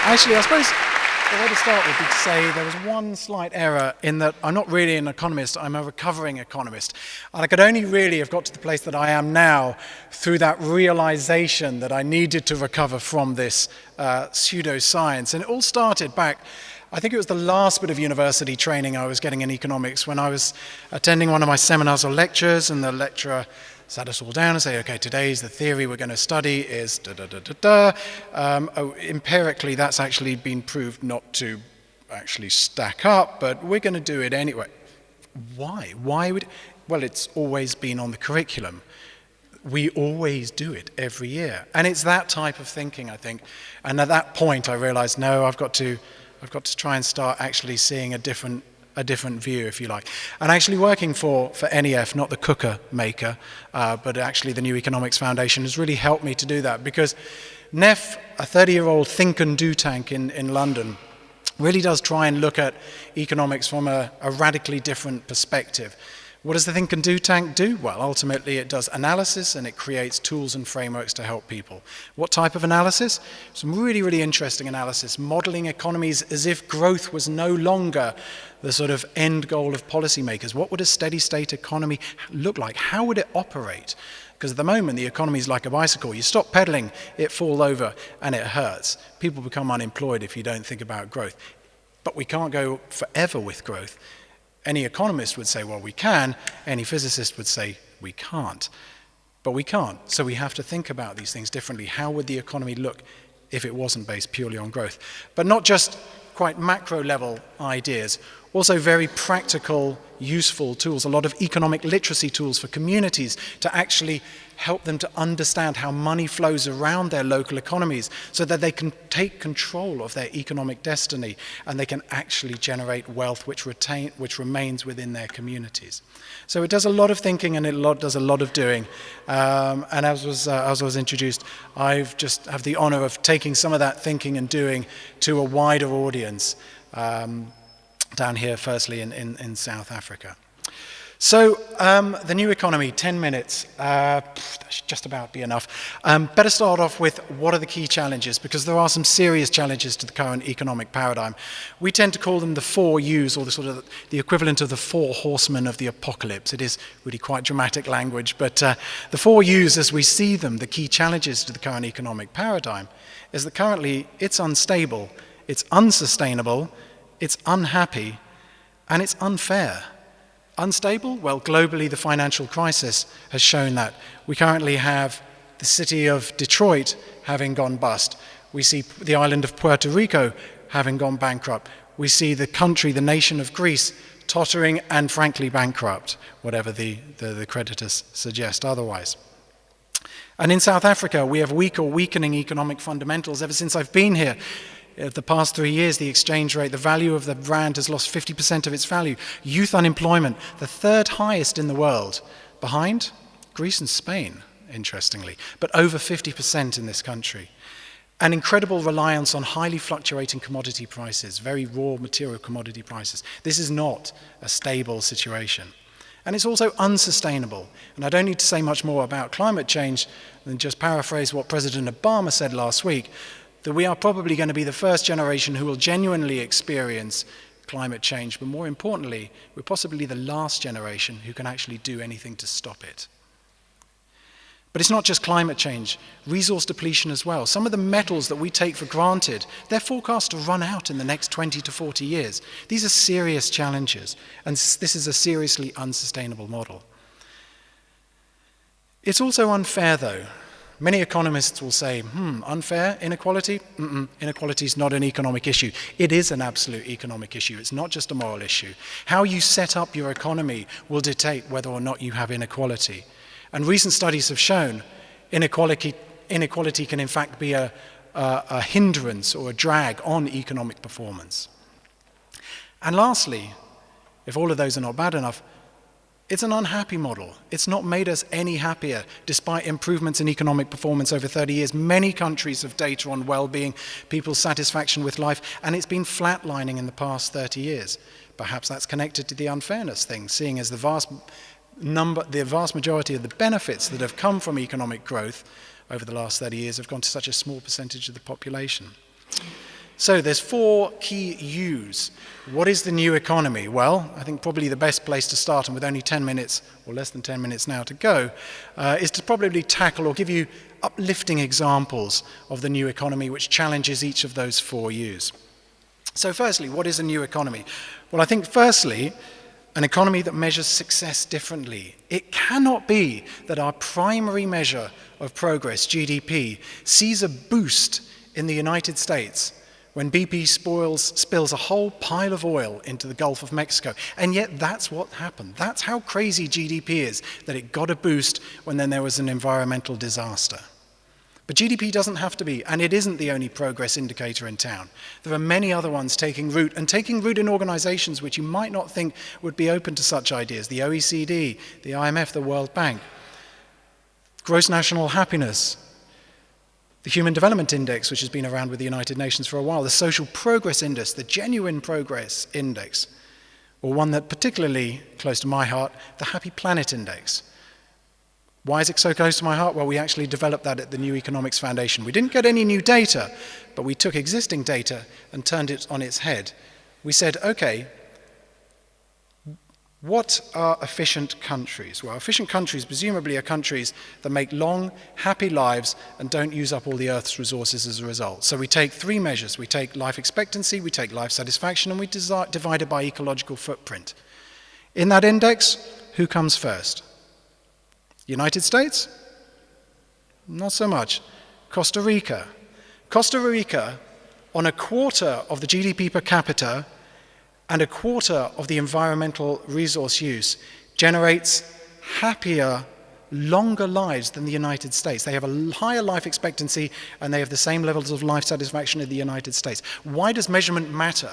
Actually, I suppose the way to start would be to say there was one slight error in that I'm not really an economist, I'm a recovering economist. And I could only really have got to the place that I am now through that realization that I needed to recover from this pseudoscience. And it all started back, I think it was the last bit of university training I was getting in economics when I was attending one of my seminars or lectures, and the lecturer sat us all down and say, okay, today's the theory we're going to study is da-da-da-da-da. Empirically, that's actually been proved not to actually stack up, but we're going to do it anyway. Why? Why would? Well, it's always been on the curriculum. We always do it every year. And it's that type of thinking, I think. And at that point, I realized, no, I've got to try and start actually seeing a different view, if you like. And actually working for NEF, not the cooker maker, but actually the New Economics Foundation has really helped me to do that, because NEF, a 30-year-old think and do tank in London, really does try and look at economics from a radically different perspective. What does the think and do tank do? Well, ultimately it does analysis and it creates tools and frameworks to help people. What type of analysis? Some really, really interesting analysis, modeling economies as if growth was no longer the sort of end goal of policymakers. What would a steady state economy look like? How would it operate? Because at the moment the economy is like a bicycle. You stop pedaling, it falls over and it hurts. People become unemployed if you don't think about growth. But we can't go forever with growth. Any economist would say, well, we can. Any physicist would say, we can't. But we can't. So we have to think about these things differently. How would the economy look if it wasn't based purely on growth? But not just quite macro level ideas, also very practical, useful tools, a lot of economic literacy tools for communities to actually help them to understand how money flows around their local economies so that they can take control of their economic destiny and they can actually generate wealth which remains within their communities. So it does a lot of thinking and it does a lot of doing. And as was introduced, I've just have the honor of taking some of that thinking and doing to a wider audience down here, firstly in South Africa. So the new economy, 10 minutes, that should just about be enough. Better start off with what are the key challenges, because there are some serious challenges to the current economic paradigm. We tend to call them the 4 U's, or the equivalent of the 4 horsemen of the apocalypse. It is really quite dramatic language, but the 4 U's as we see them, the key challenges to the current economic paradigm, is that currently it's unstable, it's unsustainable, it's unhappy, and it's unfair. Unstable? Well, globally, the financial crisis has shown that. We currently have the city of Detroit having gone bust. We see the island of Puerto Rico having gone bankrupt. We see the country, the nation of Greece, tottering and frankly bankrupt, whatever the creditors suggest otherwise. And in South Africa, we have weak or weakening economic fundamentals. Ever since I've been here, the past 3 years, the exchange rate, the value of the rand has lost 50% of its value. Youth unemployment, the 3rd highest in the world, behind Greece and Spain, interestingly, but over 50% in this country. An incredible reliance on highly fluctuating commodity prices, very raw material commodity prices. This is not a stable situation. And it's also unsustainable. And I don't need to say much more about climate change than just paraphrase what President Obama said last week, that we are probably going to be the first generation who will genuinely experience climate change, but more importantly, we're possibly the last generation who can actually do anything to stop it. But it's not just climate change, resource depletion as well. Some of the metals that we take for granted, they're forecast to run out in the next 20 to 40 years. These are serious challenges, and this is a seriously unsustainable model. It's also unfair, though. Many economists will say, unfair, inequality? Inequality is not an economic issue. It is an absolute economic issue. It's not just a moral issue. How you set up your economy will dictate whether or not you have inequality. And recent studies have shown inequality can in fact be a hindrance or a drag on economic performance. And lastly, if all of those are not bad enough, it's an unhappy model. It's not made us any happier, despite improvements in economic performance over 30 years. Many countries have data on well-being, people's satisfaction with life, and it's been flatlining in the past 30 years. Perhaps that's connected to the unfairness thing, seeing as the vast majority of the benefits that have come from economic growth over the last 30 years have gone to such a small percentage of the population. So there's 4 key U's. What is the new economy? Well, I think probably the best place to start, and with only 10 minutes, or less than 10 minutes now to go, is to probably tackle or give you uplifting examples of the new economy which challenges each of those 4 U's. So firstly, what is a new economy? Well, I think firstly, an economy that measures success differently. It cannot be that our primary measure of progress, GDP, sees a boost in the United States when BP spills a whole pile of oil into the Gulf of Mexico. And yet that's what happened. That's how crazy GDP is, that it got a boost when then there was an environmental disaster. But GDP doesn't have to be, and it isn't the only progress indicator in town. There are many other ones taking root, and taking root in organizations which you might not think would be open to such ideas. The OECD, the IMF, the World Bank. Gross national happiness, the Human Development Index, which has been around with the United Nations for a while, the Social Progress Index, the Genuine Progress Index, or one that particularly close to my heart, the Happy Planet Index. Why is it so close to my heart? Well, we actually developed that at the New Economics Foundation. We didn't get any new data, but we took existing data and turned it on its head. We said, okay, what are efficient countries? Well, efficient countries presumably are countries that make long, happy lives and don't use up all the Earth's resources as a result. So we take 3 measures. We take life expectancy, we take life satisfaction, and we divide it by ecological footprint. In that index, who comes first? United States? Not so much. Costa Rica. Costa Rica, on a quarter of the GDP per capita and a quarter of the environmental resource use, generates happier, longer lives than the United States. They have a higher life expectancy and they have the same levels of life satisfaction in the United States. Why does measurement matter?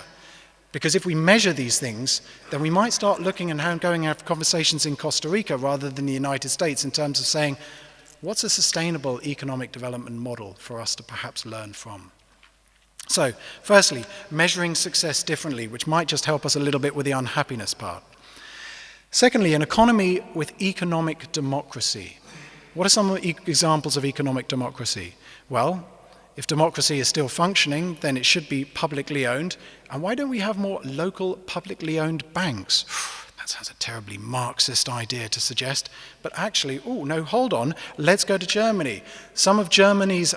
Because if we measure these things, then we might start looking and going and have conversations in Costa Rica rather than the United States in terms of saying, what's a sustainable economic development model for us to perhaps learn from? So, firstly, measuring success differently, which might just help us a little bit with the unhappiness part. Secondly, an economy with economic democracy. What are some examples of economic democracy? Well, if democracy is still functioning, then it should be publicly owned. And why don't we have more local publicly owned banks? That sounds a terribly Marxist idea to suggest, but actually, oh no, hold on, let's go to Germany. Some of Germany's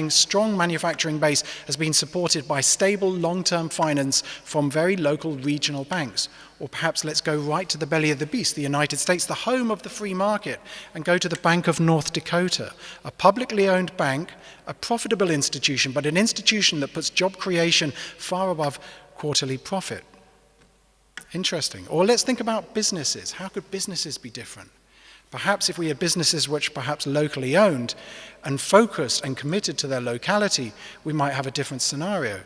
strong manufacturing base has been supported by stable long-term finance from very local regional banks. Or perhaps let's go right to the belly of the beast, the United States, the home of the free market, and go to the Bank of North Dakota, a publicly owned bank, a profitable institution, but an institution that puts job creation far above quarterly profit. Interesting. Or let's think about businesses. How could businesses be different? Perhaps if we had businesses which perhaps locally owned and focused and committed to their locality, we might have a different scenario.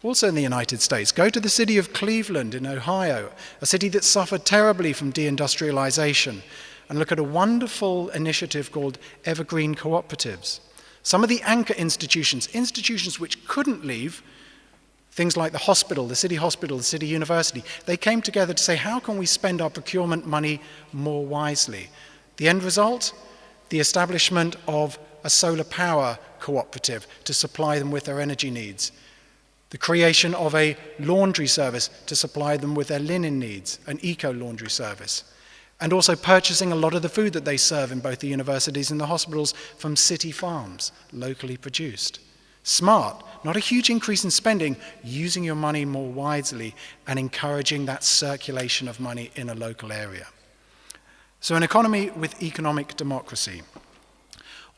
Also in the United States, go to the city of Cleveland in Ohio, a city that suffered terribly from deindustrialization, and look at a wonderful initiative called Evergreen Cooperatives. Some of the anchor institutions which couldn't leave, things like the hospital, the city university, they came together to say, how can we spend our procurement money more wisely? The end result? The establishment of a solar power cooperative to supply them with their energy needs. The creation of a laundry service to supply them with their linen needs, an eco-laundry service. And also purchasing a lot of the food that they serve in both the universities and the hospitals from city farms, locally produced. Smart, not a huge increase in spending, using your money more wisely and encouraging that circulation of money in a local area. So an economy with economic democracy.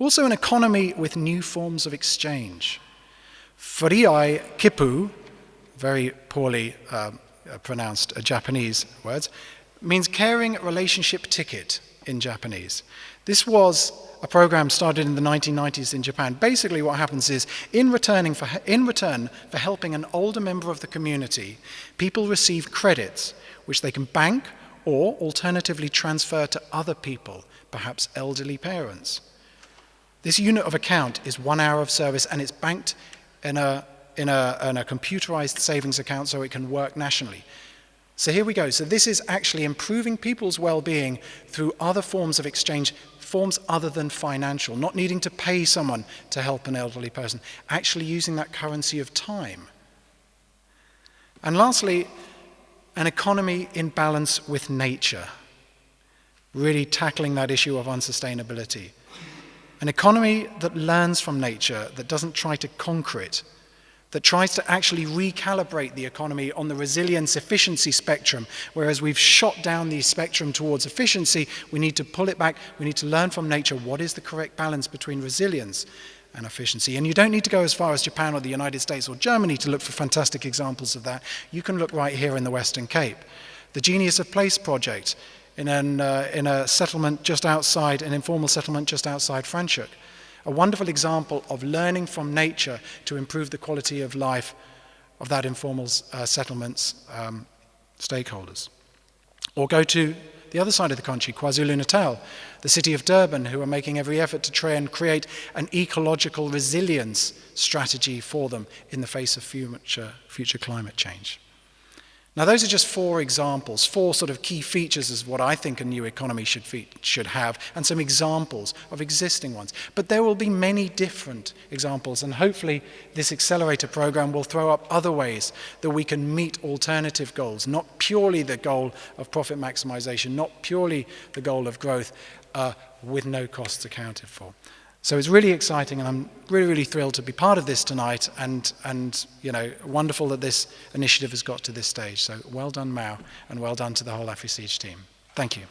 Also an economy with new forms of exchange. Furiai Kipu, very poorly pronounced Japanese words, means caring relationship ticket in Japanese. This was a program started in the 1990s in Japan. Basically what happens is, in return for helping an older member of the community, people receive credits which they can bank or alternatively transfer to other people, perhaps elderly parents. This unit of account is 1 hour of service and it's banked in a computerized savings account so it can work nationally. So here we go. So this is actually improving people's well-being through other forms of exchange, forms other than financial, not needing to pay someone to help an elderly person, actually using that currency of time. And lastly, an economy in balance with nature, really tackling that issue of unsustainability. An economy that learns from nature, that doesn't try to conquer it, that tries to actually recalibrate the economy on the resilience efficiency spectrum, whereas we've shot down the spectrum towards efficiency, we need to pull it back, we need to learn from nature what is the correct balance between resilience and efficiency. And you don't need to go as far as Japan or the United States or Germany to look for fantastic examples of that. You can look right here in the Western Cape. The Genius of Place project in a settlement just outside, an informal settlement just outside Franschhoek. A wonderful example of learning from nature to improve the quality of life of that informal settlement's stakeholders. Or go to the other side of the country, KwaZulu-Natal, the city of Durban, who are making every effort to try and create an ecological resilience strategy for them in the face of future climate change. Now, those are just 4 examples, 4 sort of key features of what I think a new economy should have, and some examples of existing ones. But there will be many different examples, and hopefully this accelerator program will throw up other ways that we can meet alternative goals, not purely the goal of profit maximization, not purely the goal of growth, with no costs accounted for. So it's really exciting, and I'm really, really thrilled to be part of this tonight, and you know, wonderful that this initiative has got to this stage. So well done, Mao, and well done to the whole AfriSiege team. Thank you.